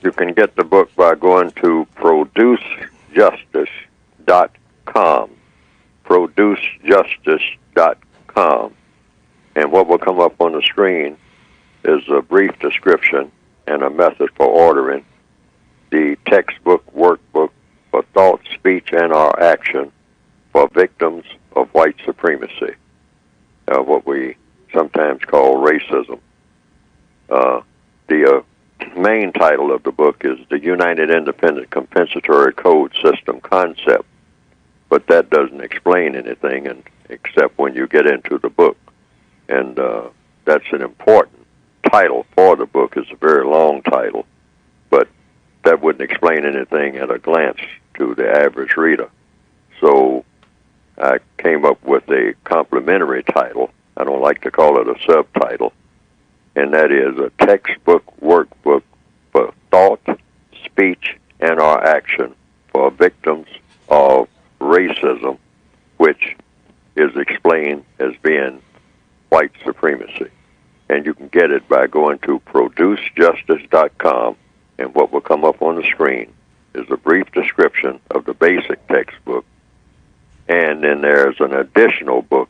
You can get the book by going to producejustice.com. Producejustice.com. And what will come up on the screen is a brief description and a method for ordering the textbook workbook for thought, speech, and or action for victims of white supremacy, what we sometimes call racism. The main title of the book is The United Independent Compensatory Code System Concept, but that doesn't explain anything except when you get into the book. And that's an important title for the book. It's a very long title, but that wouldn't explain anything at a glance to the average reader. So I came up with a complementary title. I don't like to call it a subtitle, and that is a textbook workbook for thought, speech, and or action for victims of racism, which is explained as being white supremacy. And you can get it by going to producejustice.com, and what will come up on the screen is a brief description of the basic textbook, and then there's an additional book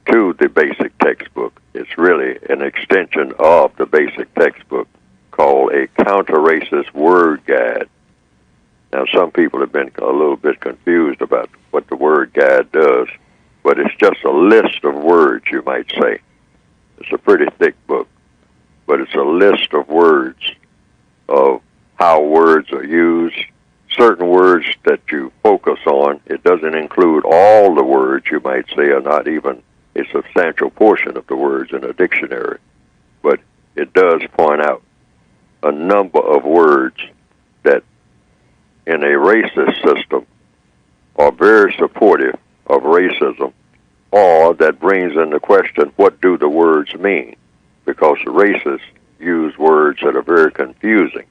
to the basic textbook. It's really an extension of the basic textbook called a counter-racist word guide. Now, some people have been a little bit confused about what the word guide does, but it's just a list of words, you might say. It's a pretty thick book, but it's a list of words of how words are used, certain words that you focus on. It doesn't include all the words, you might say, or not even a substantial portion of the words in a dictionary, but it does point out a number of words that in a racist system are very supportive of racism, or that brings into question what do the words mean, because the racists use words that are very confusing.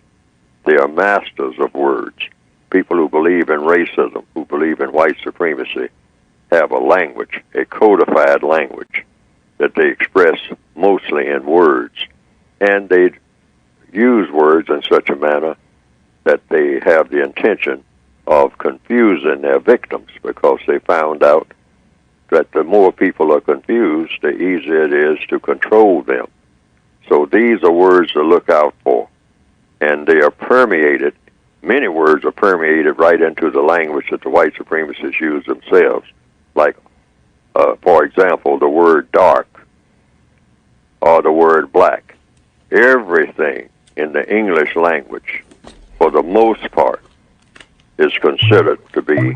They are masters of words. People who believe in racism, who believe in white supremacy, have a language, a codified language, that they express mostly in words. And they use words in such a manner that they have the intention of confusing their victims, because they found out that the more people are confused, the easier it is to control them. So these are words to look out for, and they are permeated. Many words are permeated right into the language that the white supremacists use themselves. Like, for example, the word dark or the word black. Everything in the English language, for the most part, is considered to be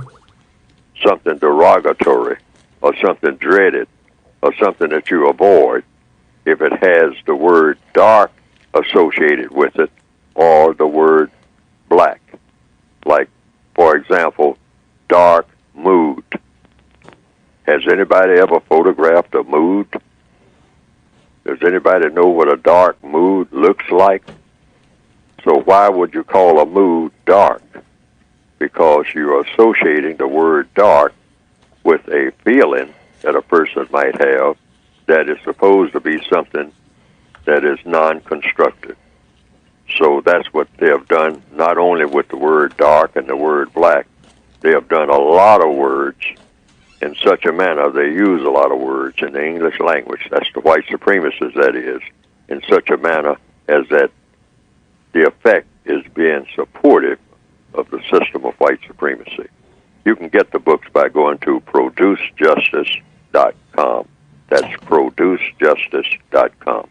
something derogatory or something dreaded or something that you avoid if it has the word dark associated with it or the word black. Like, for example, dark mood. Has anybody ever photographed a mood? Does anybody know what a dark mood looks like? So why would you call a mood dark? Because you're associating the word dark with a feeling that a person might have that is supposed to be something that is non-constructive. So that's what they have done, not only with the word dark and the word black. They have done a lot of words in such a manner, they use a lot of words in the English language, that's the white supremacists, that is, in such a manner as that the effect is being supportive of the system of white supremacy. You can get the books by going to producejustice.com. That's producejustice.com.